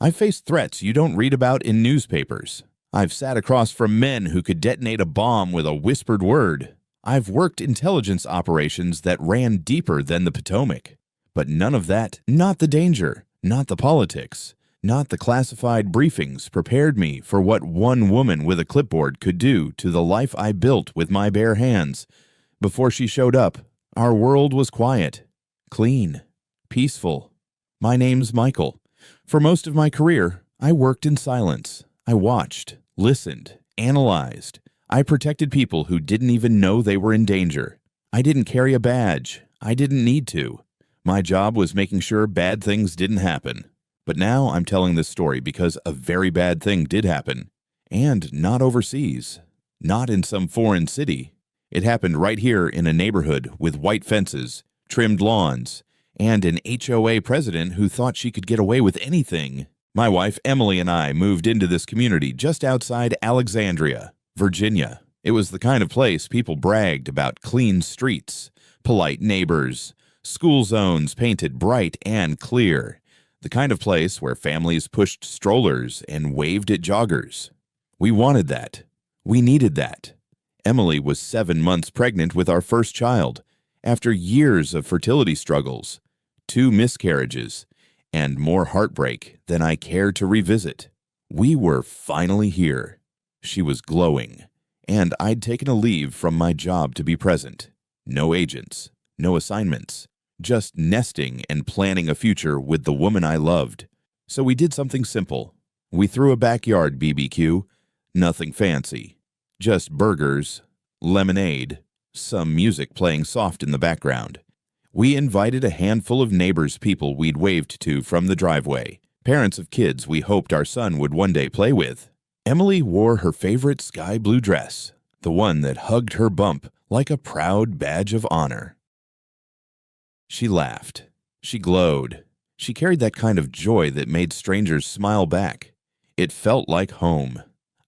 I've faced threats you don't read about in newspapers. I've sat across from men who could detonate a bomb with a whispered word. I've worked intelligence operations that ran deeper than the Potomac. But none of that, not the danger, not the politics, not the classified briefings prepared me for what one woman with a clipboard could do to the life I built with my bare hands. Before she showed up, our world was quiet, clean, peaceful. My name's Michael. For most of my career, I worked in silence. I watched, listened, analyzed. I protected people who didn't even know they were in danger. I didn't carry a badge. I didn't need to. My job was making sure bad things didn't happen. But now I'm telling this story because a very bad thing did happen. And not overseas. Not in some foreign city. It happened right here in a neighborhood with white fences, trimmed lawns, and an HOA president who thought she could get away with anything. My wife Emily and I moved into this community just outside Alexandria, Virginia. It was the kind of place people bragged about: clean streets, polite neighbors, school zones painted bright and clear. The kind of place where families pushed strollers and waved at joggers. We wanted that. We needed that. Emily was 7 months pregnant with our first child, after years of fertility struggles, 2 miscarriages, and more heartbreak than I cared to revisit. We were finally here. She was glowing, and I'd taken a leave from my job to be present. No agents, no assignments, just nesting and planning a future with the woman I loved. So we did something simple. We threw a backyard BBQ, nothing fancy, just burgers, lemonade, some music playing soft in the background. We invited a handful of neighbors, people we'd waved to from the driveway, parents of kids we hoped our son would one day play with. Emily wore her favorite sky blue dress, the one that hugged her bump like a proud badge of honor. She laughed. She glowed. She carried that kind of joy that made strangers smile back. It felt like home,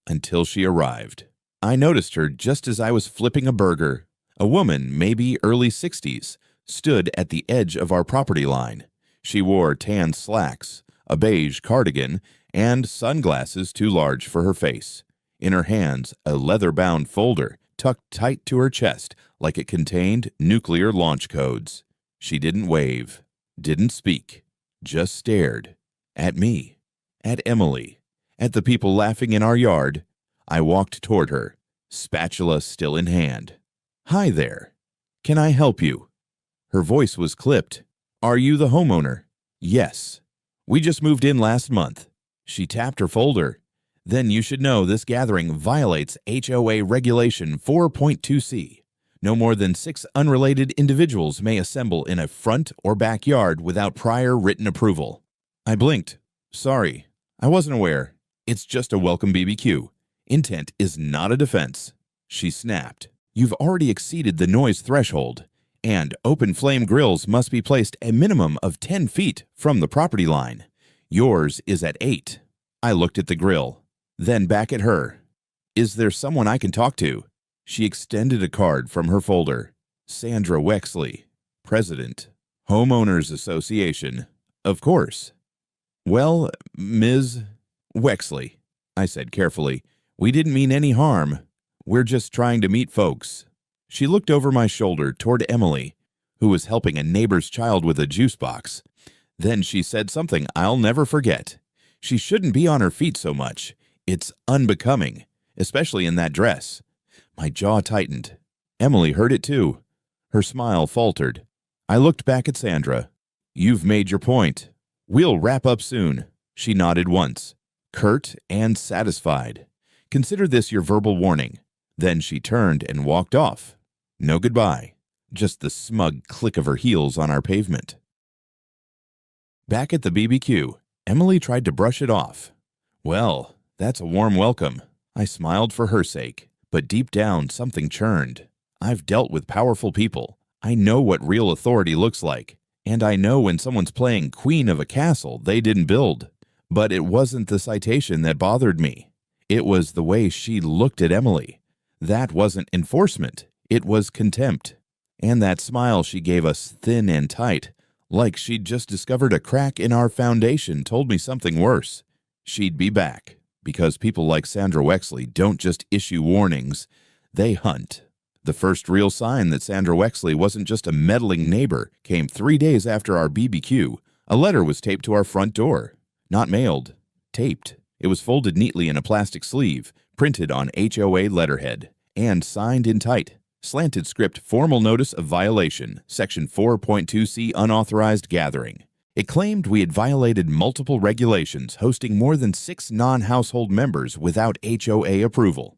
until she arrived. I noticed her just as I was flipping a burger. A woman, maybe early 60s, stood at the edge of our property line. She wore tan slacks, a beige cardigan, and sunglasses too large for her face. In her hands, a leather-bound folder tucked tight to her chest like it contained nuclear launch codes. She didn't wave, didn't speak, just stared. At me, at Emily, at the people laughing in our yard. I walked toward her, spatula still in hand. "Hi there. Can I help you?" Her voice was clipped. "Are you the homeowner?" "Yes. We just moved in last month." She tapped her folder. "Then you should know this gathering violates HOA Regulation 4.2c. No more than 6 unrelated individuals may assemble in a front or backyard without prior written approval." I blinked. "Sorry, I wasn't aware. It's just a welcome BBQ. Intent is not a defense." She snapped. "You've already exceeded the noise threshold, and open flame grills must be placed a minimum of 10 feet from the property line. Yours is at 8. I looked at the grill, then back at her. "Is there someone I can talk to?" She extended a card from her folder. "Sandra Wexley, President, Homeowners Association." "Of course." "Well, Ms. Wexley," I said carefully, "we didn't mean any harm. We're just trying to meet folks." She looked over my shoulder toward Emily, who was helping a neighbor's child with a juice box. Then she said something I'll never forget. She shouldn't be on her feet so much. It's unbecoming, especially in that dress. My jaw tightened. Emily heard it too. Her smile faltered. I looked back at Sandra. "You've made your point. We'll wrap up soon." She nodded once, curt and satisfied. "Consider this your verbal warning." Then she turned and walked off. No goodbye, just the smug click of her heels on our pavement. Back at the BBQ, Emily tried to brush it off. "Well, that's a warm welcome." I smiled for her sake, but deep down something churned. I've dealt with powerful people. I know what real authority looks like, and I know when someone's playing queen of a castle they didn't build. But it wasn't the citation that bothered me. It was the way she looked at Emily. That wasn't enforcement. It was contempt. And that smile she gave us, thin and tight, Like she'd just discovered a crack in our foundation told me something worse. She'd be back, because people like Sandra Wexley don't just issue warnings, they hunt. The first real sign that Sandra Wexley wasn't just a meddling neighbor came 3 days after our BBQ. A letter was taped to our front door. Not mailed, taped. It was folded neatly in a plastic sleeve, printed on HOA letterhead, and signed in tight. Slanted script formal notice of violation, Section 4.2c unauthorized gathering. It claimed we had violated multiple regulations, hosting more than 6 non-household members without HOA approval.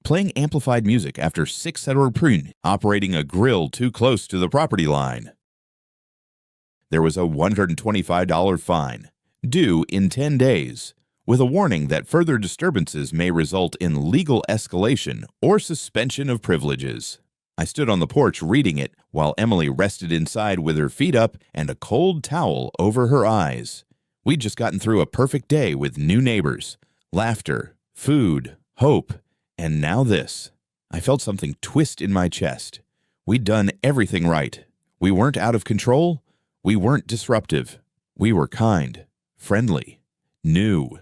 Playing amplified music after 6 prune, operating a grill too close to the property line. There was a $125 fine, due in 10 days, with a warning that further disturbances may result in legal escalation or suspension of privileges. I stood on the porch reading it while Emily rested inside with her feet up and a cold towel over her eyes. We'd just gotten through a perfect day with new neighbors, laughter, food, hope, and now this. I felt something twist in my chest. We'd done everything right. We weren't out of control. We weren't disruptive. We were kind, friendly, new.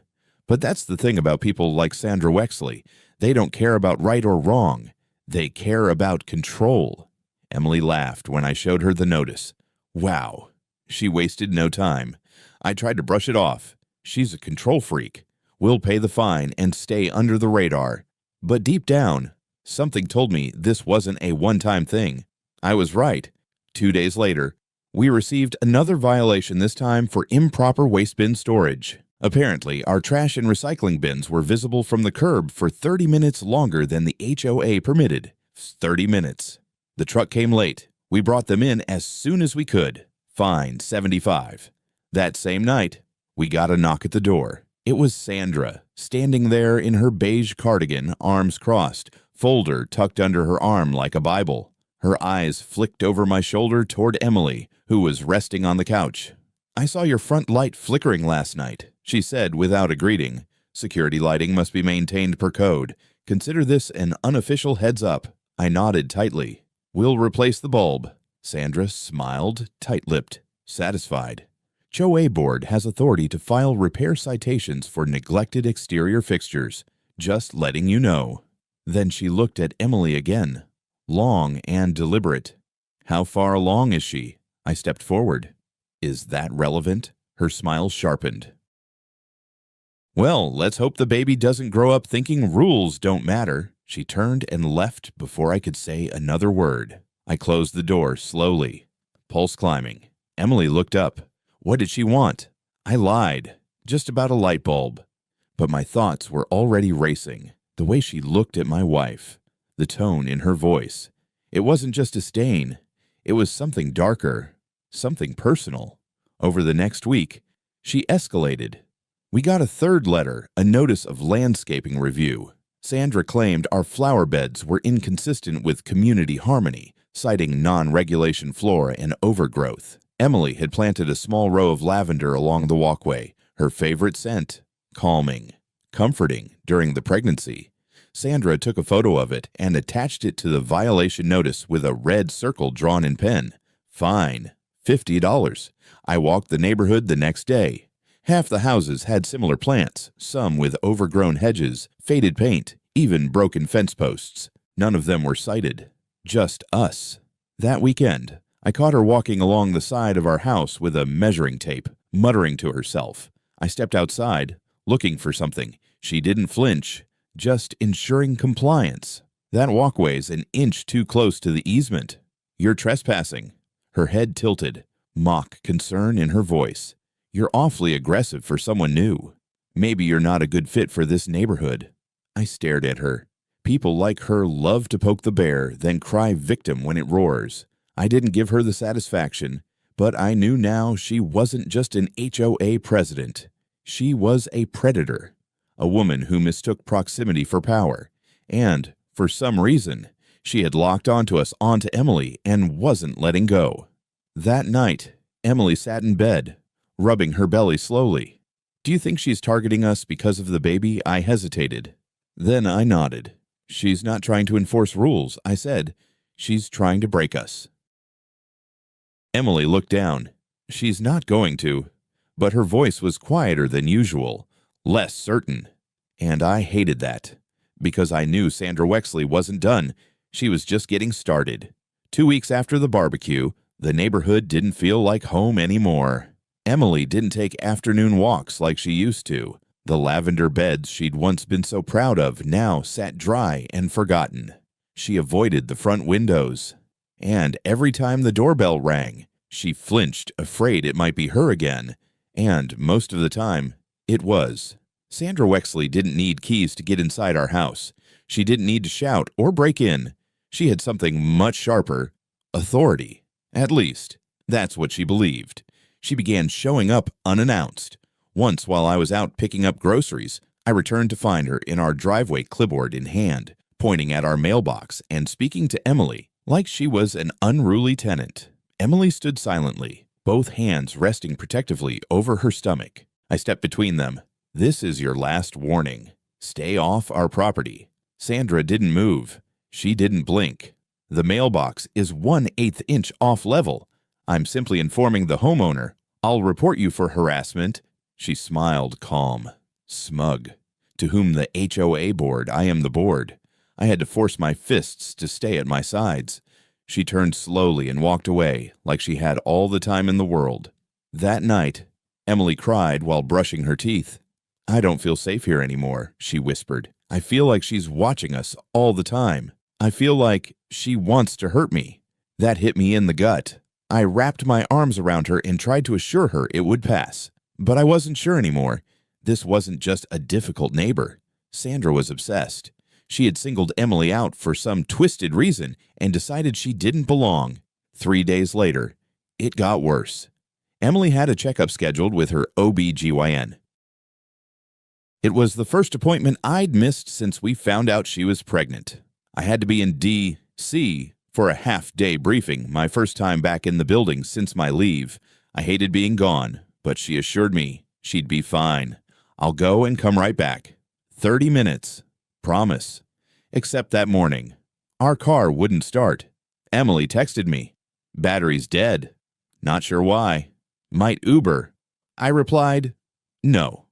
But that's the thing about people like Sandra Wexley. They don't care about right or wrong. They care about control. Emily laughed when I showed her the notice. Wow. She wasted no time. I tried to brush it off. She's a control freak. We'll pay the fine and stay under the radar. But deep down, something told me this wasn't a one-time thing. I was right. 2 days later, we received another violation, this time for improper waste bin storage. Apparently, our trash and recycling bins were visible from the curb for 30 minutes longer than the HOA permitted. 30 minutes. The truck came late. We brought them in as soon as we could. Fine, $75. That same night, we got a knock at the door. It was Sandra, standing there in her beige cardigan, arms crossed, folder tucked under her arm like a Bible. Her eyes flicked over my shoulder toward Emily, who was resting on the couch. I saw your front light flickering last night, she said without a greeting. Security lighting must be maintained per code. Consider this an unofficial heads up. I nodded tightly. We'll replace the bulb. Sandra smiled, tight-lipped, satisfied. HOA board has authority to file repair citations for neglected exterior fixtures. Just letting you know. Then she looked at Emily again, long and deliberate. How far along is she? I stepped forward. Is that relevant? Her smile sharpened. Well, let's hope the baby doesn't grow up thinking rules don't matter. She turned and left before I could say another word. I closed the door slowly, pulse climbing. Emily looked up. What did she want? I lied, just about a light bulb. But my thoughts were already racing. The way she looked at my wife, the tone in her voice. It wasn't just a stain. It was something darker, something personal. Over the next week, she escalated. We got a third letter, a notice of landscaping review. Sandra claimed our flower beds were inconsistent with community harmony, citing non-regulation flora and overgrowth. Emily had planted a small row of lavender along the walkway, her favorite scent, calming, comforting during the pregnancy. Sandra took a photo of it and attached it to the violation notice with a red circle drawn in pen. Fine, $50. I walked the neighborhood the next day. Half the houses had similar plants, some with overgrown hedges, faded paint, even broken fence posts. None of them were cited. Just us. That weekend, I caught her walking along the side of our house with a measuring tape, muttering to herself. I stepped outside, looking for something. She didn't flinch, just ensuring compliance. That walkway's an inch too close to the easement. You're trespassing. Her head tilted, mock concern in her voice. You're awfully aggressive for someone new. Maybe you're not a good fit for this neighborhood. I stared at her. People like her love to poke the bear, then cry victim when it roars. I didn't give her the satisfaction, but I knew now she wasn't just an HOA president. She was a predator, a woman who mistook proximity for power, and, for some reason, she had locked onto Emily, and wasn't letting go. That night, Emily sat in bed, rubbing her belly slowly. Do you think she's targeting us because of the baby? I hesitated. Then I nodded. She's not trying to enforce rules, I said. She's trying to break us. Emily looked down. She's not going to. But her voice was quieter than usual, less certain. And I hated that, because I knew Sandra Wexley wasn't done. She was just getting started. 2 weeks after the barbecue, the neighborhood didn't feel like home anymore. Emily didn't take afternoon walks like she used to. The lavender beds she'd once been so proud of now sat dry and forgotten. She avoided the front windows. And every time the doorbell rang, she flinched, afraid it might be her again. And most of the time, it was. Sandra Wexley didn't need keys to get inside our house. She didn't need to shout or break in. She had something much sharper: authority. At least, that's what she believed. She began showing up unannounced. Once, while I was out picking up groceries, I returned to find her in our driveway, clipboard in hand, pointing at our mailbox and speaking to Emily like she was an unruly tenant. Emily stood silently, both hands resting protectively over her stomach. I stepped between them. "This is your last warning. Stay off our property." Sandra didn't move. She didn't blink. "The mailbox is 1/8 inch off level. I'm simply informing the homeowner. I'll report you for harassment." She smiled, calm, smug. "To whom the HOA board, I am the board." I had to force my fists to stay at my sides. She turned slowly and walked away like she had all the time in the world. That night, Emily cried while brushing her teeth. "I don't feel safe here anymore," she whispered. "I feel like she's watching us all the time. I feel like she wants to hurt me." That hit me in the gut. I wrapped my arms around her and tried to assure her it would pass. But I wasn't sure anymore. This wasn't just a difficult neighbor. Sandra was obsessed. She had singled Emily out for some twisted reason and decided she didn't belong. 3 days later, it got worse. Emily had a checkup scheduled with her OB/GYN. It was the first appointment I'd missed since we found out she was pregnant. I had to be in D.C. for a half-day briefing, my first time back in the building since my leave. I hated being gone, but she assured me she'd be fine. "I'll go and come right back. 30 minutes. Promise." Except that morning. Our car wouldn't start. Emily texted me. "Battery's dead. Not sure why. Might Uber." I replied, "No.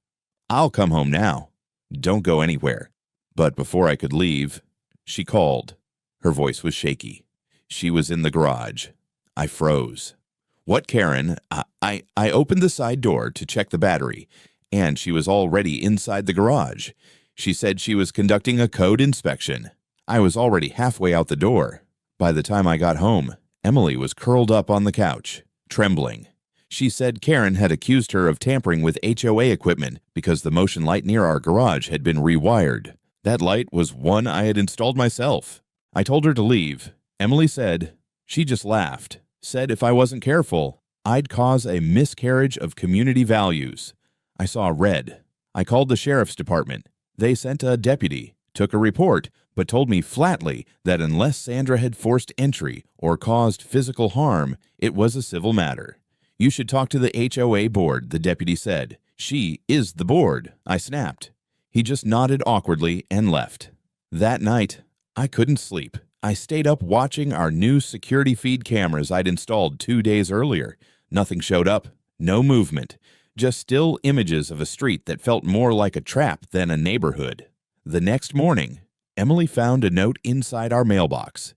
I'll come home now. Don't go anywhere." But before I could leave, she called. Her voice was shaky. She was in the garage. I froze. "What, Karen?" I opened the side door to check the battery, and she was already inside the garage. She said she was conducting a code inspection. I was already halfway out the door. By the time I got home, Emily was curled up on the couch, trembling. She said Karen had accused her of tampering with HOA equipment because the motion light near our garage had been rewired. That light was one I had installed myself. I told her to leave. Emily said she just laughed, said if I wasn't careful, I'd cause a miscarriage of community values. I saw red. I called the sheriff's department. They sent a deputy, took a report, but told me flatly that unless Sandra had forced entry or caused physical harm, it was a civil matter. "You should talk to the HOA board," the deputy said. "She is the board." I snapped. He just nodded awkwardly and left. That night, I couldn't sleep. I stayed up watching our new security feed cameras I'd installed 2 days earlier. Nothing showed up. No movement. Just still images of a street that felt more like a trap than a neighborhood. The next morning, Emily found a note inside our mailbox.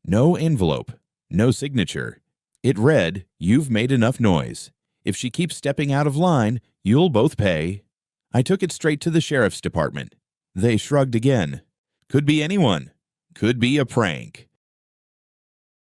No envelope, no signature. It read, "You've made enough noise. If she keeps stepping out of line, you'll both pay." I took it straight to the sheriff's department. They shrugged again. Could be anyone. Could be a prank.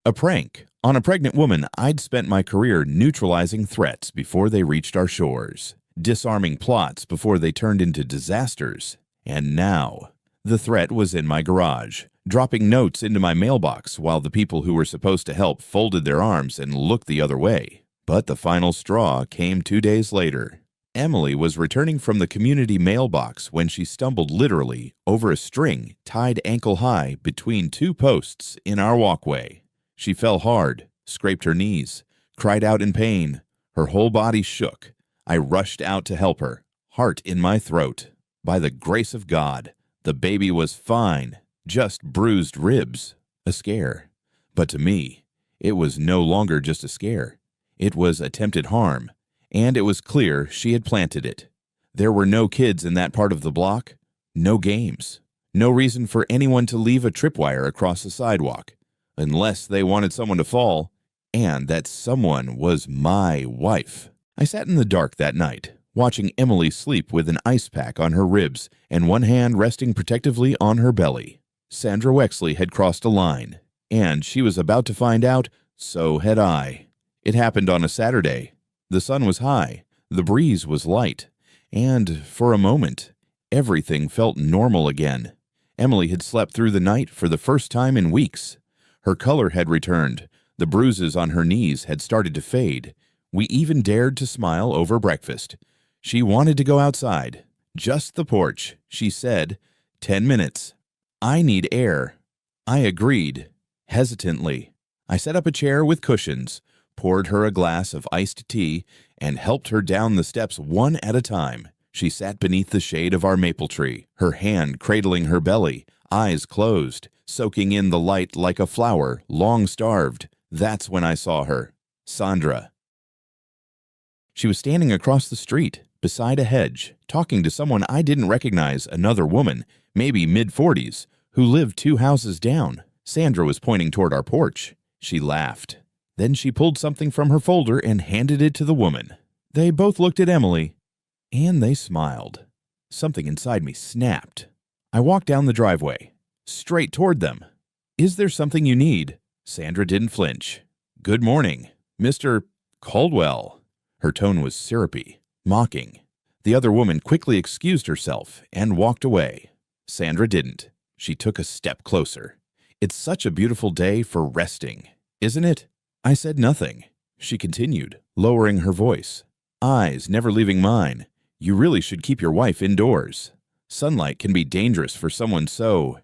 A prank on a pregnant woman I'd spent my career neutralizing threats before they reached our shores, disarming plots before they turned into disasters. And now, the threat was in my garage, dropping notes into my mailbox while the people who were supposed to help folded their arms and looked the other way. But the final straw came 2 days later. Emily was returning from the community mailbox when she stumbled literally over a string tied ankle-high between 2 posts in our walkway. She fell hard, scraped her knees, cried out in pain. Her whole body shook. I rushed out to help her, heart in my throat. By the grace of God, the baby was fine, just bruised ribs, a scare. But to me, it was no longer just a scare. It was attempted harm, and it was clear she had planted it. There were no kids in that part of the block, no games, no reason for anyone to leave a tripwire across the sidewalk, unless they wanted someone to fall, and that someone was my wife. I sat in the dark that night, watching Emily sleep with an ice pack on her ribs and one hand resting protectively on her belly. Sandra Wexley had crossed a line, and she was about to find out, so had I. It happened on a Saturday. The sun was high, the breeze was light, and for a moment, everything felt normal again. Emily had slept through the night for the first time in weeks. Her color had returned. The bruises on her knees had started to fade. We even dared to smile over breakfast. She wanted to go outside. Just the porch, she said. 10 minutes. I need air. I agreed, hesitantly. I set up a chair with cushions, poured her a glass of iced tea, and helped her down the steps one at a time. She sat beneath the shade of our maple tree, her hand cradling her belly, eyes closed, soaking in the light like a flower, long starved. That's when I saw her. Sandra. She was standing across the street, beside a hedge, talking to someone I didn't recognize, another woman, maybe mid-40s, who lived 2 houses down. Sandra was pointing toward our porch. She laughed. Then she pulled something from her folder and handed it to the woman. They both looked at Emily, and they smiled. Something inside me snapped. I walked down the driveway, straight toward them. Is there something you need? Sandra didn't flinch. Good morning, Mr. Caldwell. Her tone was syrupy, mocking. The other woman quickly excused herself and walked away. Sandra didn't. She took a step closer. It's such a beautiful day for resting, isn't it? I said nothing. She continued, lowering her voice. Eyes never leaving mine. You really should keep your wife indoors. Sunlight can be dangerous for someone so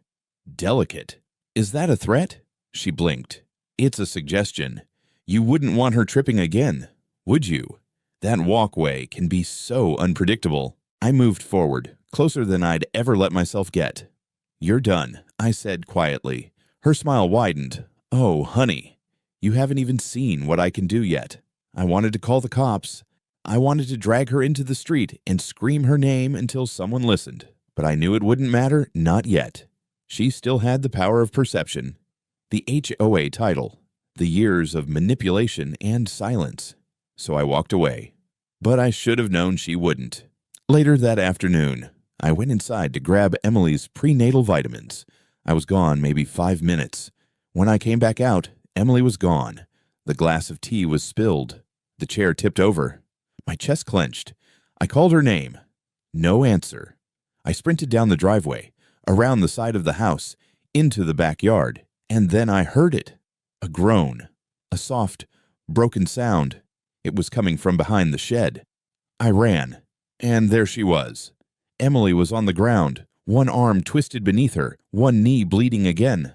delicate. Is that a threat? She blinked. It's a suggestion. You wouldn't want her tripping again, would you? That walkway can be so unpredictable. I moved forward, closer than I'd ever let myself get. You're done, I said quietly. Her smile widened. Oh, honey, you haven't even seen what I can do yet. I wanted to call the cops. I wanted to drag her into the street and scream her name until someone listened. But I knew it wouldn't matter, not yet. She still had the power of perception. The HOA title, the years of manipulation and silence. So I walked away. But I should have known she wouldn't. Later that afternoon, I went inside to grab Emily's prenatal vitamins. I was gone maybe 5 minutes. When I came back out, Emily was gone. The glass of tea was spilled. The chair tipped over. My chest clenched. I called her name. No answer. I sprinted down the driveway, around the side of the house, into the backyard, and then I heard it. A groan. A soft, broken sound. It was coming from behind the shed. I ran, and there she was. Emily was on the ground, one arm twisted beneath her, one knee bleeding again.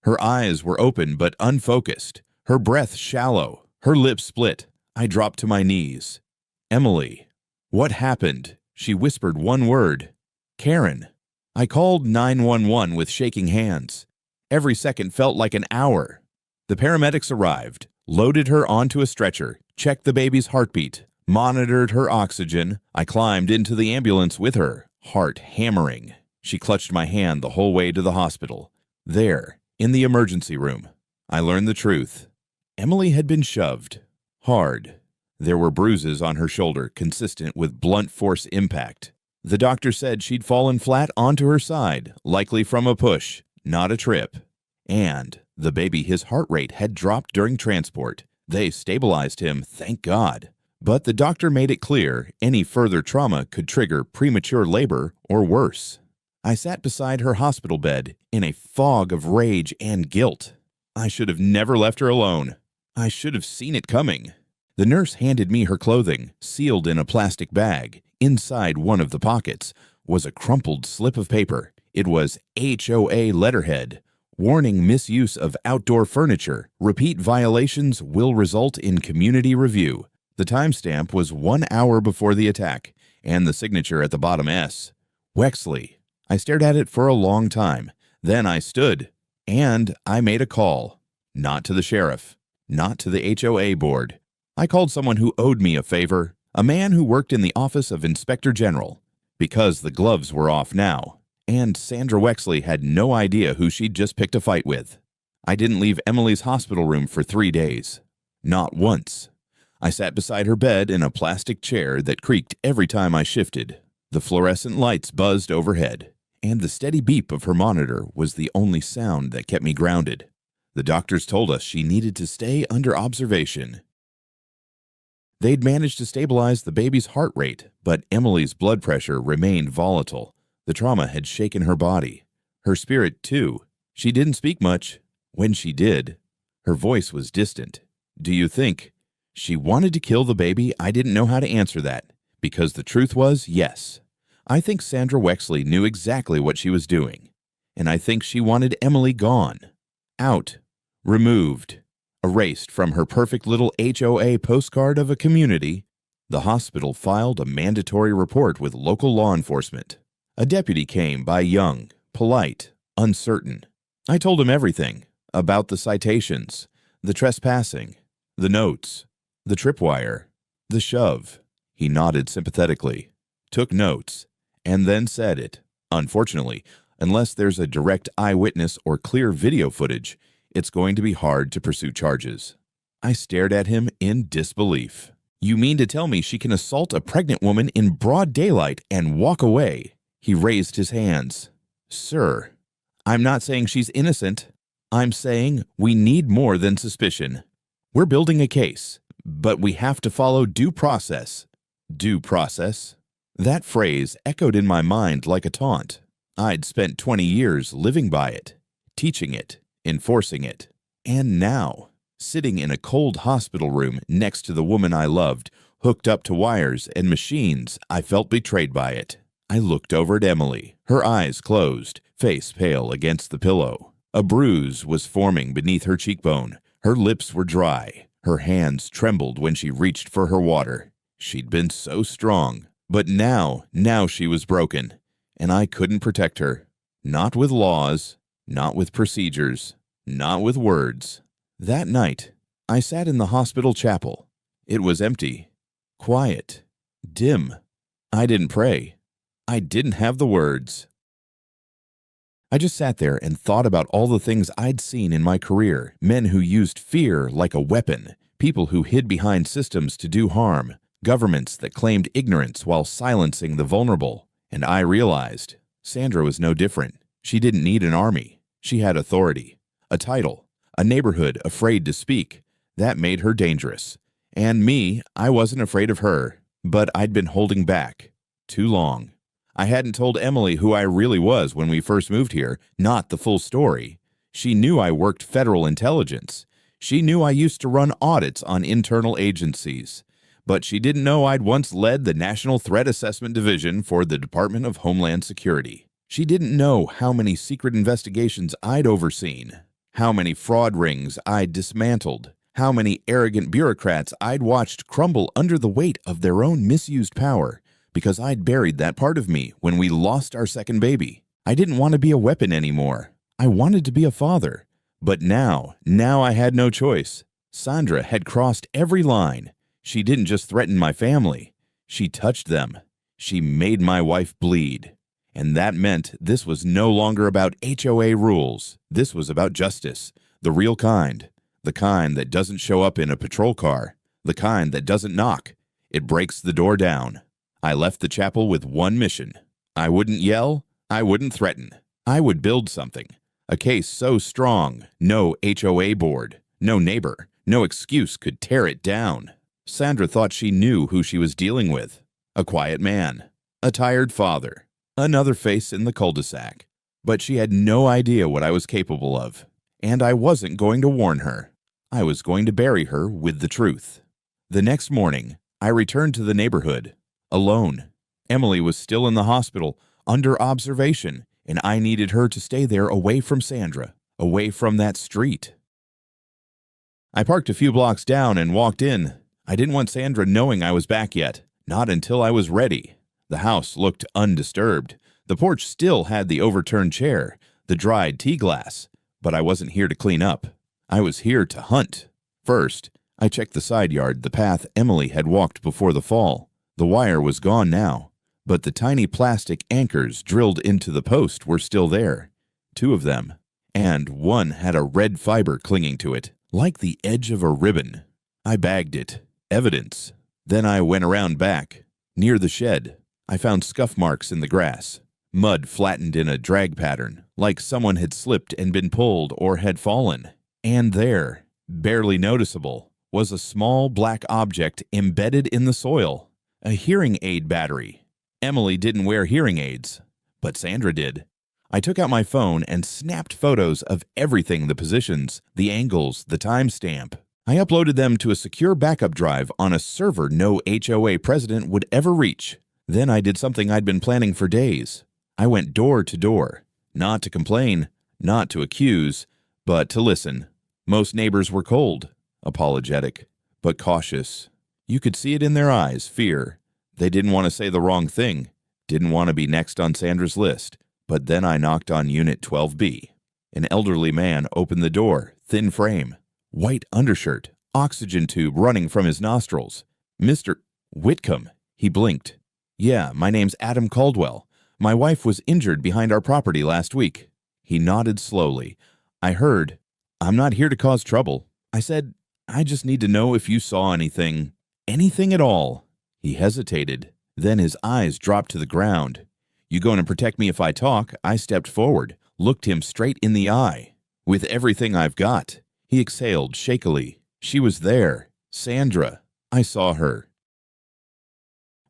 Her eyes were open but unfocused, her breath shallow, her lips split. I dropped to my knees. Emily. What happened? She whispered one word. Karen. I called 911 with shaking hands. Every second felt like an hour. The paramedics arrived, loaded her onto a stretcher, checked the baby's heartbeat, monitored her oxygen. I climbed into the ambulance with her, heart hammering. She clutched my hand the whole way to the hospital. There, in the emergency room, I learned the truth. Emily had been shoved. Hard. There were bruises on her shoulder, consistent with blunt force impact. The doctor said she'd fallen flat onto her side, likely from a push, not a trip. And the baby, his heart rate had dropped during transport. They stabilized him, thank God. But the doctor made it clear any further trauma could trigger premature labor or worse. I sat beside her hospital bed in a fog of rage and guilt. I should have never left her alone. I should have seen it coming. The nurse handed me her clothing, sealed in a plastic bag. Inside one of the pockets was a crumpled slip of paper. It was HOA letterhead. Warning misuse of outdoor furniture. Repeat violations will result in community review. The timestamp was 1 hour before the attack, and the signature at the bottom S. Wexley. I stared at it for a long time. Then I stood, and I made a call. Not to the sheriff, not to the HOA board. I called someone who owed me a favor, a man who worked in the office of Inspector General, because the gloves were off now, and Sandra Wexley had no idea who she'd just picked a fight with. I didn't leave Emily's hospital room for 3 days. Not once. I sat beside her bed in a plastic chair that creaked every time I shifted. The fluorescent lights buzzed overhead, and the steady beep of her monitor was the only sound that kept me grounded. The doctors told us she needed to stay under observation. They'd managed to stabilize the baby's heart rate, but Emily's blood pressure remained volatile. The trauma had shaken her body. Her spirit, too. She didn't speak much. When she did, her voice was distant. Do you think she wanted to kill the baby? I didn't know how to answer that, because the truth was, yes. I think Sandra Wexley knew exactly what she was doing, and I think she wanted Emily gone, out, removed, erased from her perfect little HOA postcard of a community. The hospital filed a mandatory report with local law enforcement. A deputy came by young, polite, uncertain. I told him everything about the citations, the trespassing, the notes, the tripwire, the shove. He nodded sympathetically, took notes, and then said it. Unfortunately, unless there's a direct eyewitness or clear video footage, it's going to be hard to pursue charges. I stared at him in disbelief. You mean to tell me she can assault a pregnant woman in broad daylight and walk away? He raised his hands. Sir, I'm not saying she's innocent. I'm saying we need more than suspicion. We're building a case, but we have to follow due process. Due process? That phrase echoed in my mind like a taunt. I'd spent 20 years living by it, teaching it, enforcing it. And now, sitting in a cold hospital room next to the woman I loved, hooked up to wires and machines, I felt betrayed by it. I looked over at Emily, her eyes closed, face pale against the pillow. A bruise was forming beneath her cheekbone. Her lips were dry. Her hands trembled when she reached for her water. She'd been so strong, but now she was broken, and I couldn't protect her. Not with laws, not with procedures, not with words. That night, I sat in the hospital chapel. It was empty, quiet, dim. I didn't pray. I didn't have the words. I just sat there and thought about all the things I'd seen in my career, men who used fear like a weapon, people who hid behind systems to do harm, governments that claimed ignorance while silencing the vulnerable. And I realized Sandra was no different. She didn't need an army. She had authority, a title, a neighborhood afraid to speak. That made her dangerous. And me, I wasn't afraid of her, but I'd been holding back too long. I hadn't told Emily who I really was when we first moved here, not the full story. She knew I worked federal intelligence. She knew I used to run audits on internal agencies. But she didn't know I'd once led the National Threat Assessment Division for the Department of Homeland Security. She didn't know how many secret investigations I'd overseen, how many fraud rings I'd dismantled, how many arrogant bureaucrats I'd watched crumble under the weight of their own misused power, because I'd buried that part of me when we lost our second baby. I didn't want to be a weapon anymore. I wanted to be a father. But now I had no choice. Sandra had crossed every line. She didn't just threaten my family. She touched them. She made my wife bleed. And that meant this was no longer about HOA rules. This was about justice, the real kind, the kind that doesn't show up in a patrol car, the kind that doesn't knock. It breaks the door down. I left the chapel with one mission. I wouldn't yell. I wouldn't threaten. I would build something. A case so strong, no HOA board, no neighbor, no excuse could tear it down. Sandra thought she knew who she was dealing with. A quiet man, a tired father, another face in the cul-de-sac. But she had no idea what I was capable of. And I wasn't going to warn her. I was going to bury her with the truth. The next morning, I returned to the neighborhood. Alone. Emily was still in the hospital, under observation, and I needed her to stay there away from Sandra, away from that street. I parked a few blocks down and walked in. I didn't want Sandra knowing I was back yet, not until I was ready. The house looked undisturbed. The porch still had the overturned chair, the dried tea glass, but I wasn't here to clean up. I was here to hunt. First, I checked the side yard, the path Emily had walked before the fall. The wire was gone now, but the tiny plastic anchors drilled into the post were still there, 2 of them, and one had a red fiber clinging to it, like the edge of a ribbon. I bagged it. Evidence. Then I went around back. Near the shed, I found scuff marks in the grass, mud flattened in a drag pattern, like someone had slipped and been pulled or had fallen. And there, barely noticeable, was a small black object embedded in the soil, a hearing aid battery. Emily didn't wear hearing aids, but Sandra did. I took out my phone and snapped photos of everything, the positions, the angles, the timestamp. I uploaded them to a secure backup drive on a server no HOA president would ever reach. Then I did something I'd been planning for days. I went door to door, not to complain, not to accuse, but to listen. Most neighbors were cold, apologetic, but cautious. You could see it in their eyes, fear. They didn't want to say the wrong thing, didn't want to be next on Sandra's list. But then I knocked on Unit 12B. An elderly man opened the door, thin frame, white undershirt, oxygen tube running from his nostrils. "Mr. Whitcomb," he blinked. "Yeah, my name's Adam Caldwell. My wife was injured behind our property last week." He nodded slowly. I heard, "I'm not here to cause trouble." I said, "I just need to know if you saw anything at all." He hesitated. Then his eyes dropped to the ground. "You going to protect me if I talk?" I stepped forward, looked him straight in the eye. "With everything I've got." He exhaled shakily. "She was there. Sandra. I saw her.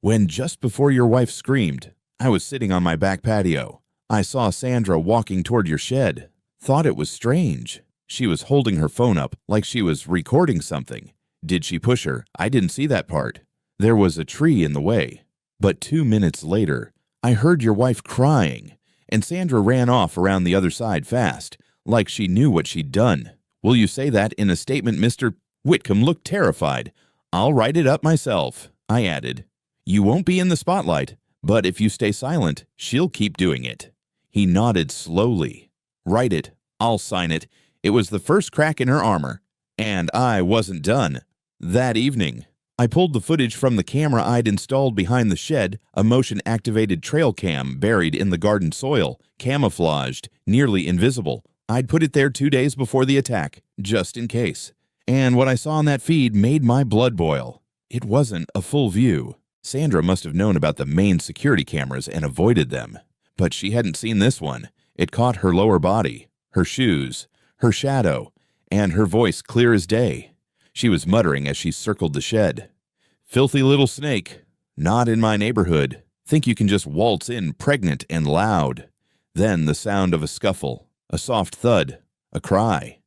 When just before your wife screamed, I was sitting on my back patio. I saw Sandra walking toward your shed. Thought it was strange. She was holding her phone up like she was recording something. Did she push her? I didn't see that part. There was a tree in the way. But 2 minutes later, I heard your wife crying, and Sandra ran off around the other side fast, like she knew what she'd done. Will you say that in a statement, Mr. Whitcomb looked terrified. I'll write it up myself. I added, you won't be in the spotlight, but if you stay silent, she'll keep doing it. He nodded slowly. Write it. I'll sign it. It was the first crack in her armor. And I wasn't done. That evening, I pulled the footage from the camera I'd installed behind the shed, a motion-activated trail cam buried in the garden soil, camouflaged, nearly invisible. I'd put it there 2 days before the attack, just in case. And what I saw on that feed made my blood boil. It wasn't a full view. Sandra must have known about the main security cameras and avoided them. But she hadn't seen this one. It caught her lower body, her shoes, her shadow, and her voice clear as day. She was muttering as she circled the shed. Filthy little snake. Not in my neighborhood. Think you can just waltz in pregnant and loud. Then the sound of a scuffle, a soft thud, a cry.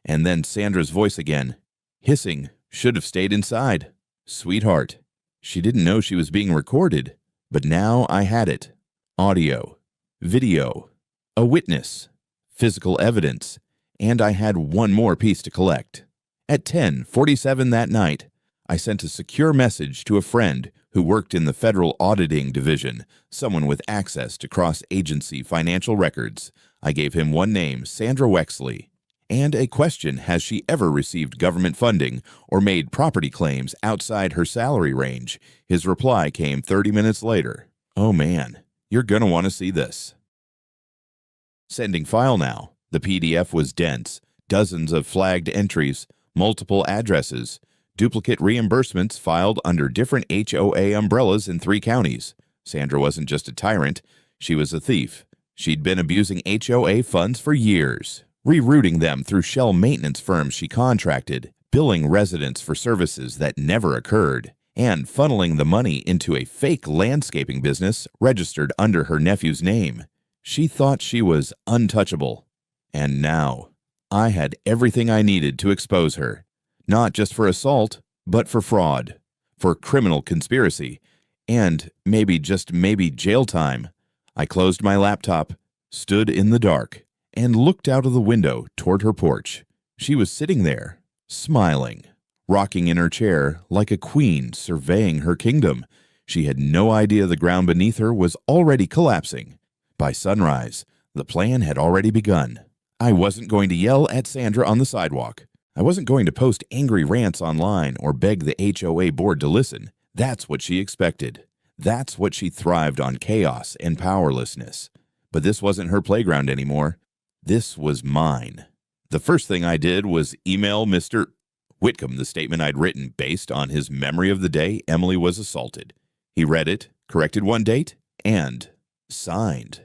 And then Sandra's voice again. Hissing. Should have stayed inside. Sweetheart. She didn't know she was being recorded, but now I had it. Audio, video, a witness, physical evidence, and I had one more piece to collect. At 10:47 that night, I sent a secure message to a friend who worked in the Federal Auditing Division, someone with access to cross-agency financial records. I gave him one name, Sandra Wexley, and a question: has she ever received government funding or made property claims outside her salary range? His reply came 30 minutes later. Oh man, you're gonna want to see this. Sending file now. The PDF was dense, dozens of flagged entries, multiple addresses, duplicate reimbursements filed under different HOA umbrellas in 3 counties. Sandra wasn't just a tyrant, she was a thief. She'd been abusing HOA funds for years, rerouting them through shell maintenance firms she contracted, billing residents for services that never occurred, and funneling the money into a fake landscaping business registered under her nephew's name. She thought she was untouchable. And now, I had everything I needed to expose her, not just for assault, but for fraud, for criminal conspiracy, and maybe, just maybe, jail time. I closed my laptop, stood in the dark, and looked out of the window toward her porch. She was sitting there, smiling, rocking in her chair like a queen surveying her kingdom. She had no idea the ground beneath her was already collapsing. By sunrise, the plan had already begun. I wasn't going to yell at Sandra on the sidewalk. I wasn't going to post angry rants online or beg the HOA board to listen. That's what she expected. That's what she thrived on, chaos and powerlessness. But this wasn't her playground anymore. This was mine. The first thing I did was email Mr. Whitcomb the statement I'd written based on his memory of the day Emily was assaulted. He read it, corrected one date, and signed.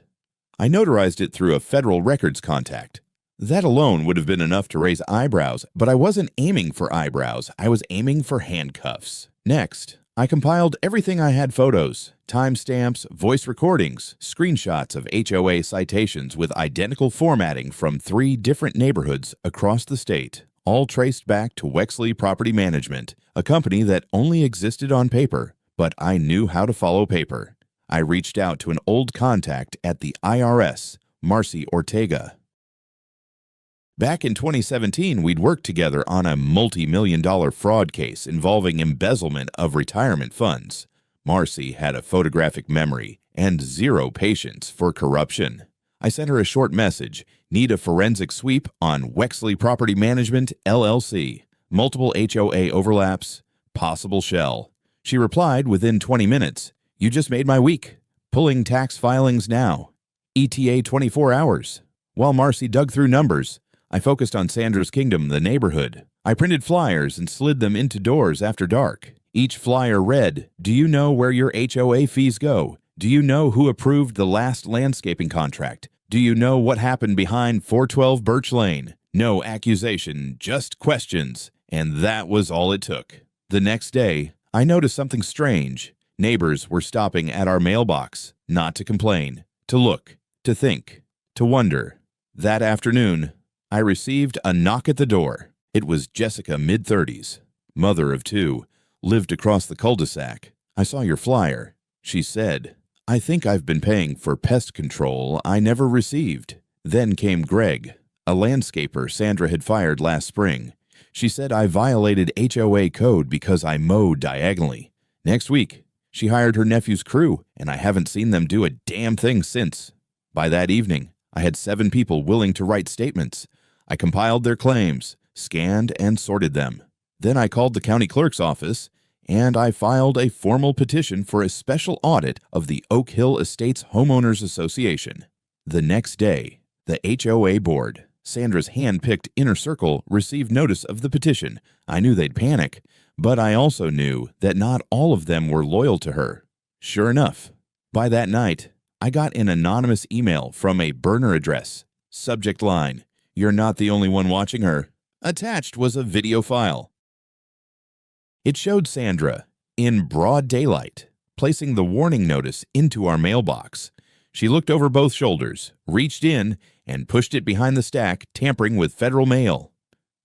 I notarized it through a federal records contact. That alone would have been enough to raise eyebrows, but I wasn't aiming for eyebrows. I was aiming for handcuffs. Next, I compiled everything I had: photos, timestamps, voice recordings, screenshots of HOA citations with identical formatting from 3 different neighborhoods across the state, all traced back to Wexley Property Management, a company that only existed on paper, but I knew how to follow paper. I reached out to an old contact at the IRS, Marcy Ortega. Back in 2017, we'd worked together on a multi-million-dollar fraud case involving embezzlement of retirement funds. Marcy had a photographic memory and zero patience for corruption. I sent her a short message: need a forensic sweep on Wexley Property Management, LLC. Multiple HOA overlaps, possible shell. She replied within 20 minutes, "You just made my week. Pulling tax filings now. ETA 24 hours. While Marcy dug through numbers, I focused on Sandra's Kingdom, the neighborhood. I printed flyers and slid them into doors after dark. Each flyer read, "Do you know where your HOA fees go? Do you know who approved the last landscaping contract? Do you know what happened behind 412 Birch Lane? No accusation, just questions." And that was all it took. The next day, I noticed something strange. Neighbors were stopping at our mailbox, not to complain, to look, to think, to wonder. That afternoon, I received a knock at the door. It was Jessica, mid-30s, mother of 2, lived across the cul-de-sac. "I saw your flyer," she said. "I think I've been paying for pest control I never received." Then came Greg, a landscaper Sandra had fired last spring. She said I violated HOA code because I mowed diagonally. Next week, she hired her nephew's crew, and I haven't seen them do a damn thing since. By that evening, I had 7 people willing to write statements. I compiled their claims, scanned and sorted them. Then I called the county clerk's office, and I filed a formal petition for a special audit of the Oak Hill Estates Homeowners Association. The next day, the HOA board, Sandra's hand-picked inner circle, received notice of the petition. I knew they'd panic, but I also knew that not all of them were loyal to her. Sure enough, by that night, I got an anonymous email from a burner address. Subject line: "You're not the only one watching her." Attached was a video file. It showed Sandra, in broad daylight, placing the warning notice into our mailbox. She looked over both shoulders, reached in, and pushed it behind the stack, tampering with federal mail.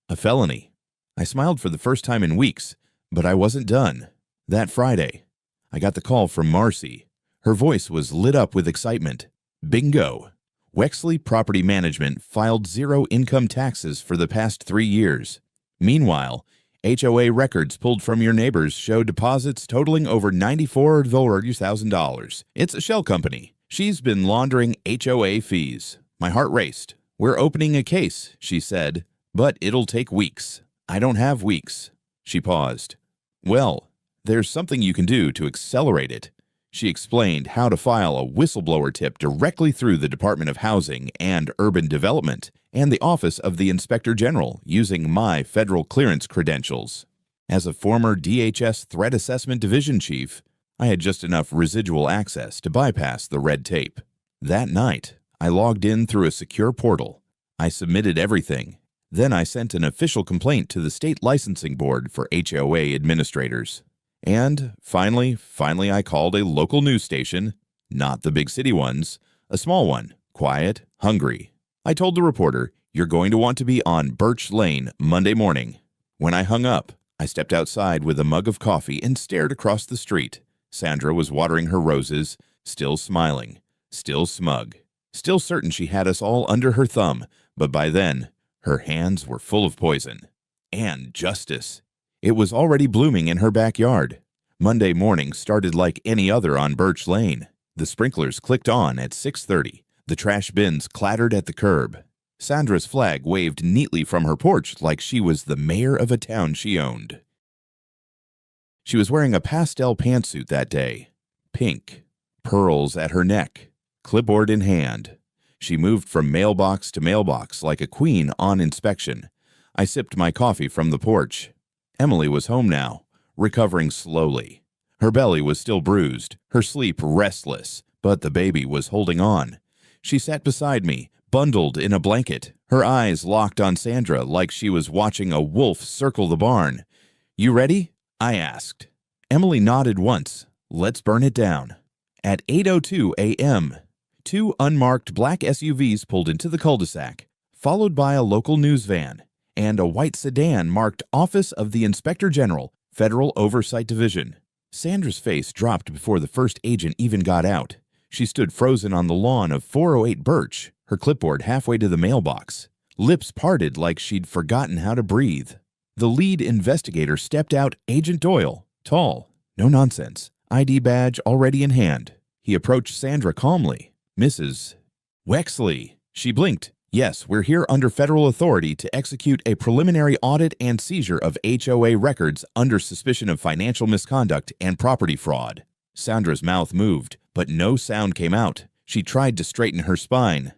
A felony. I smiled for the first time in weeks, but I wasn't done. That Friday, I got the call from Marcy. Her voice was lit up with excitement. Bingo! Wexley Property Management filed 0 income taxes for the past 3 years. Meanwhile, HOA records pulled from your neighbors show deposits totaling over $94,000. It's a shell company. She's been laundering HOA fees. My heart raced. "We're opening a case," she said, "but it'll take weeks." "I don't have weeks." She paused. "Well, there's something you can do to accelerate it." She explained how to file a whistleblower tip directly through the Department of Housing and Urban Development and the Office of the Inspector General using my federal clearance credentials. As a former DHS Threat Assessment Division Chief, I had just enough residual access to bypass the red tape. That night, I logged in through a secure portal. I submitted everything. Then I sent an official complaint to the State Licensing Board for HOA administrators. And finally, I called a local news station, not the big city ones, a small one, quiet, hungry. I told the reporter, "You're going to want to be on Birch Lane Monday morning." When I hung up, I stepped outside with a mug of coffee and stared across the street. Sandra was watering her roses, still smiling, still smug, still certain she had us all under her thumb, but by then, her hands were full of poison. And justice. It was already blooming in her backyard. Monday morning started like any other on Birch Lane. The sprinklers clicked on at 6:30. The trash bins clattered at the curb. Sandra's flag waved neatly from her porch like she was the mayor of a town she owned. She was wearing a pastel pantsuit that day. Pink. Pearls at her neck. Clipboard in hand. She moved from mailbox to mailbox like a queen on inspection. I sipped my coffee from the porch. Emily was home now, recovering slowly. Her belly was still bruised, her sleep restless, but the baby was holding on. She sat beside me, bundled in a blanket, her eyes locked on Sandra like she was watching a wolf circle the barn. "You ready?" I asked. Emily nodded once. "Let's burn it down." At 8:02 a.m., 2 unmarked black SUVs pulled into the cul-de-sac, followed by a local news van and a white sedan marked Office of the Inspector General, Federal Oversight Division. Sandra's face dropped before the first agent even got out. She stood frozen on the lawn of 408 Birch, her clipboard halfway to the mailbox, lips parted like she'd forgotten how to breathe. The lead investigator stepped out, Agent Doyle, tall, no nonsense, ID badge already in hand. He approached Sandra calmly. "Mrs. Wexley." She blinked. "Yes, we're here under federal authority to execute a preliminary audit and seizure of HOA records under suspicion of financial misconduct and property fraud." Sandra's mouth moved, but no sound came out. She tried to straighten her spine.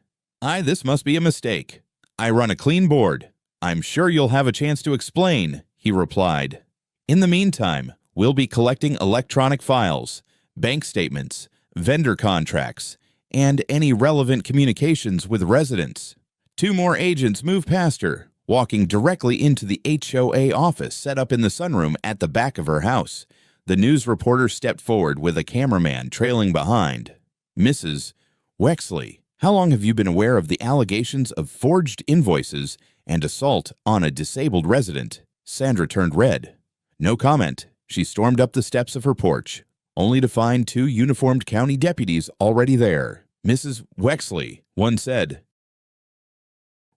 This must be a mistake. I run a clean board. I'm sure you'll have a chance to explain," he replied. "In the meantime, we'll be collecting electronic files, bank statements, vendor contracts, and any relevant communications with residents." 2 more agents moved past her, walking directly into the HOA office set up in the sunroom at the back of her house. The news reporter stepped forward with a cameraman trailing behind. "Mrs. Wexley, how long have you been aware of the allegations of forged invoices and assault on a disabled resident?" Sandra turned red. No comment. She stormed up the steps of her porch, only to find 2 uniformed county deputies already there. "Mrs. Wexley," one said,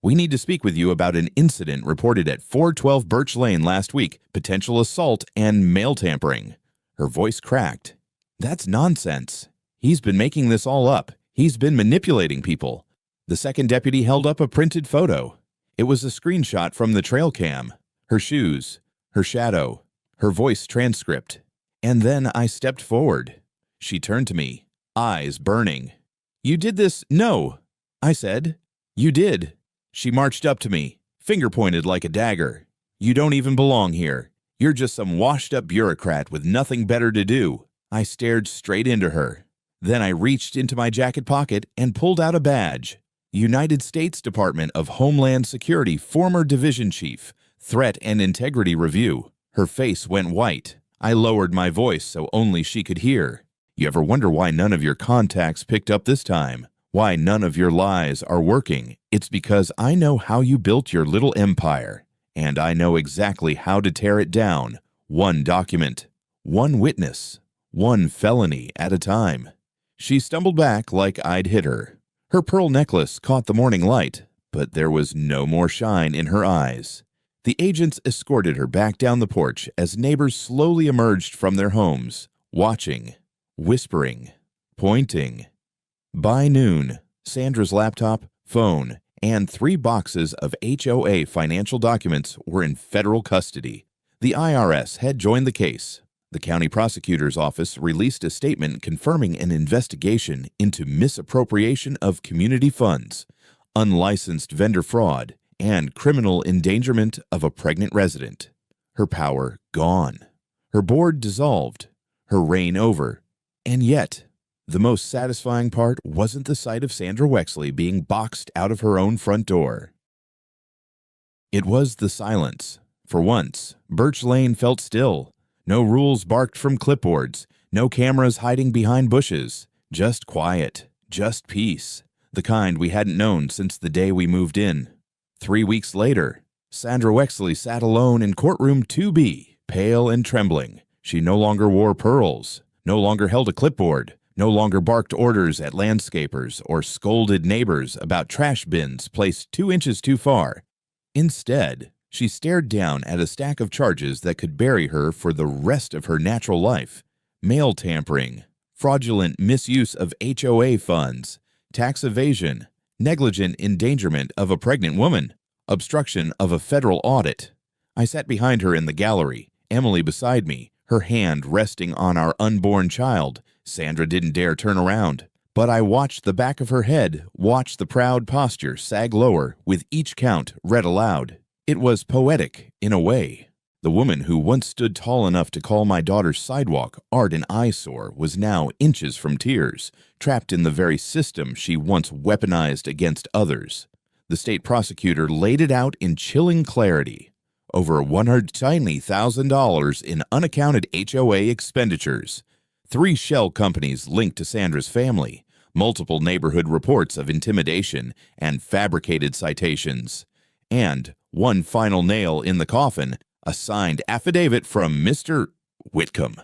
"we need to speak with you about an incident reported at 412 Birch Lane last week, potential assault and mail tampering." Her voice cracked. "That's nonsense. He's been making this all up. He's been manipulating people." The second deputy held up a printed photo. It was a screenshot from the trail cam. Her shoes, her shadow, her voice transcript. And then I stepped forward. She turned to me, eyes burning. "You did this?" "No," I said. "You did." She marched up to me, finger pointed like a dagger. "You don't even belong here. You're just some washed-up bureaucrat with nothing better to do." I stared straight into her. Then I reached into my jacket pocket and pulled out a badge. United States Department of Homeland Security former division chief, Threat and Integrity Review. Her face went white. I lowered my voice so only she could hear. "You ever wonder why none of your contacts picked up this time? Why none of your lies are working? It's because I know how you built your little empire, and I know exactly how to tear it down, one document, one witness, one felony at a time." She stumbled back like I'd hit her. Her pearl necklace caught the morning light, but there was no more shine in her eyes. The agents escorted her back down the porch as neighbors slowly emerged from their homes, watching, whispering, pointing. By noon, Sandra's laptop, phone, and 3 boxes of HOA financial documents were in federal custody. The IRS had joined the case. The county prosecutor's office released a statement confirming an investigation into misappropriation of community funds, unlicensed vendor fraud, and criminal endangerment of a pregnant resident. Her power gone. Her board dissolved. Her reign over. And yet, the most satisfying part wasn't the sight of Sandra Wexley being boxed out of her own front door. It was the silence. For once, Birch Lane felt still. No rules barked from clipboards, no cameras hiding behind bushes. Just quiet, just peace, the kind we hadn't known since the day we moved in. 3 weeks later, Sandra Wexley sat alone in courtroom 2B, pale and trembling. She no longer wore pearls, no longer held a clipboard, no longer barked orders at landscapers or scolded neighbors about trash bins placed 2 inches too far. Instead, she stared down at a stack of charges that could bury her for the rest of her natural life. Mail tampering, fraudulent misuse of HOA funds, tax evasion, negligent endangerment of a pregnant woman, obstruction of a federal audit. I sat behind her in the gallery, Emily beside me, her hand resting on our unborn child. Sandra didn't dare turn around, but I watched the back of her head, watched the proud posture sag lower with each count read aloud. It was poetic, in a way. The woman who once stood tall enough to call my daughter's sidewalk art an eyesore was now inches from tears, trapped in the very system she once weaponized against others. The state prosecutor laid it out in chilling clarity. Over $190,000 in unaccounted HOA expenditures, 3 shell companies linked to Sandra's family, multiple neighborhood reports of intimidation and fabricated citations, and one final nail in the coffin, a signed affidavit from Mr. Whitcomb.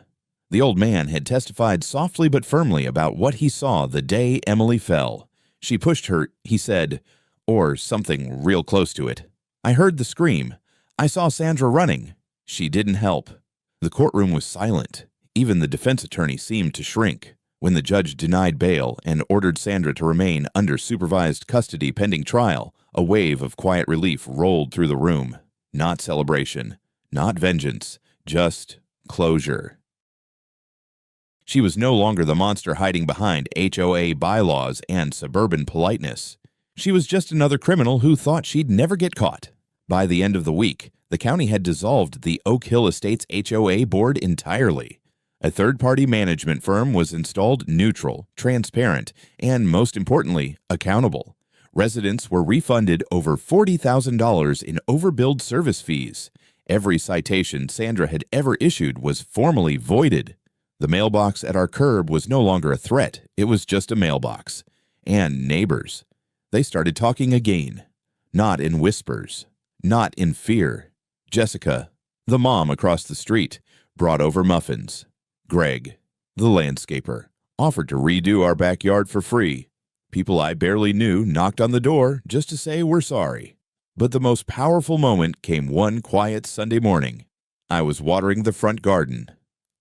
The old man had testified softly but firmly about what he saw the day Emily fell. She pushed her, he said, or something real close to it. I heard the scream. I saw Sandra running. She didn't help. The courtroom was silent. Even the defense attorney seemed to shrink. When the judge denied bail and ordered Sandra to remain under supervised custody pending trial, a wave of quiet relief rolled through the room. Not celebration. Not vengeance, just closure. She was no longer the monster hiding behind HOA bylaws and suburban politeness. She was just another criminal who thought she'd never get caught. By the end of the week, the county had dissolved the Oak Hill Estates HOA board entirely. A third-party management firm was installed neutral, transparent, and most importantly, accountable. Residents were refunded over $40,000 in overbilled service fees. Every citation Sandra had ever issued was formally voided. The mailbox at our curb was no longer a threat. It was just a mailbox. And neighbors. They started talking again. Not in whispers. Not in fear. Jessica, the mom across the street, brought over muffins. Greg, the landscaper, offered to redo our backyard for free. People I barely knew knocked on the door just to say we're sorry. But the most powerful moment came one quiet Sunday morning. I was watering the front garden.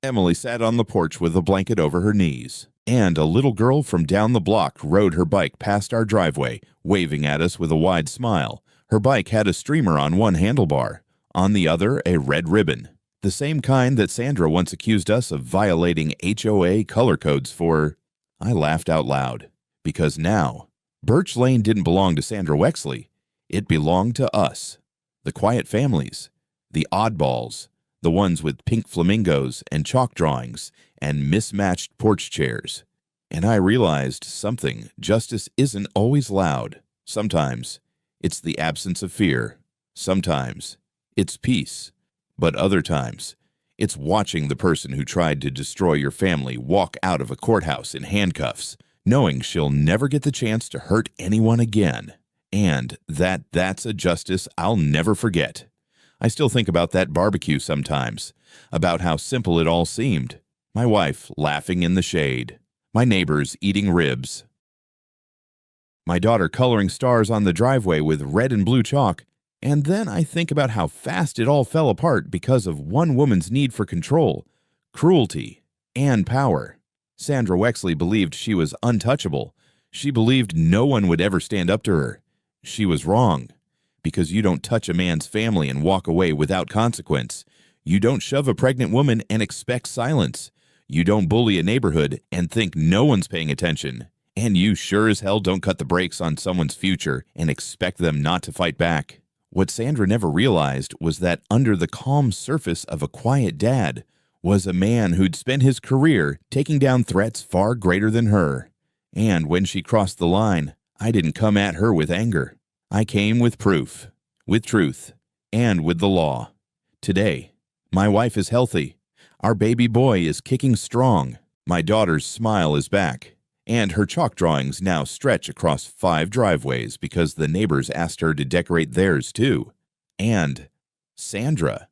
Emily sat on the porch with a blanket over her knees, and a little girl from down the block rode her bike past our driveway, waving at us with a wide smile. Her bike had a streamer on one handlebar, on the other a red ribbon, the same kind that Sandra once accused us of violating HOA color codes for. I laughed out loud, because now, Birch Lane didn't belong to Sandra Wexley. It belonged to us, the quiet families, the oddballs, the ones with pink flamingos and chalk drawings and mismatched porch chairs. And I realized something. Justice isn't always loud. Sometimes it's the absence of fear. Sometimes it's peace. But other times, it's watching the person who tried to destroy your family walk out of a courthouse in handcuffs, knowing she'll never get the chance to hurt anyone again. And that's a justice I'll never forget. I still think about that barbecue sometimes, about how simple it all seemed. My wife laughing in the shade, my neighbors eating ribs, my daughter coloring stars on the driveway with red and blue chalk, and then I think about how fast it all fell apart because of one woman's need for control, cruelty, and power. Sandra Wexley believed she was untouchable. She believed no one would ever stand up to her. She was wrong, because you don't touch a man's family and walk away without consequence. You don't shove a pregnant woman and expect silence. You don't bully a neighborhood and think no one's paying attention. And you sure as hell don't cut the brakes on someone's future and expect them not to fight back. What Sandra never realized was that under the calm surface of a quiet dad was a man who'd spent his career taking down threats far greater than her. And when she crossed the line, I didn't come at her with anger. I came with proof, with truth, and with the law. Today, my wife is healthy. Our baby boy is kicking strong. My daughter's smile is back. And her chalk drawings now stretch across 5 driveways because the neighbors asked her to decorate theirs too. And Sandra,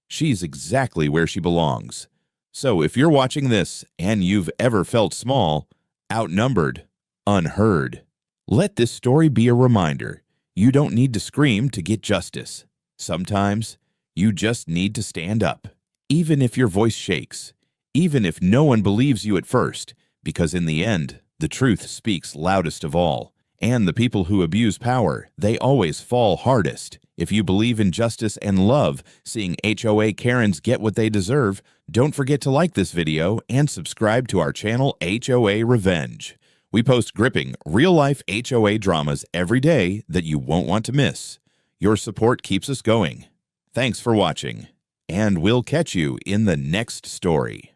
she's exactly where she belongs. So if you're watching this and you've ever felt small, outnumbered, unheard, let this story be a reminder. You don't need to scream to get justice. Sometimes you just need to stand up, even if your voice shakes, even if no one believes you at first, because in the end, the truth speaks loudest of all. And the people who abuse power, they always fall hardest. If you believe in justice and love seeing HOA Karens get what they deserve, don't forget to like this video and subscribe to our channel HOA Revenge. We post gripping, real-life HOA dramas every day that you won't want to miss. Your support keeps us going. Thanks for watching, and we'll catch you in the next story.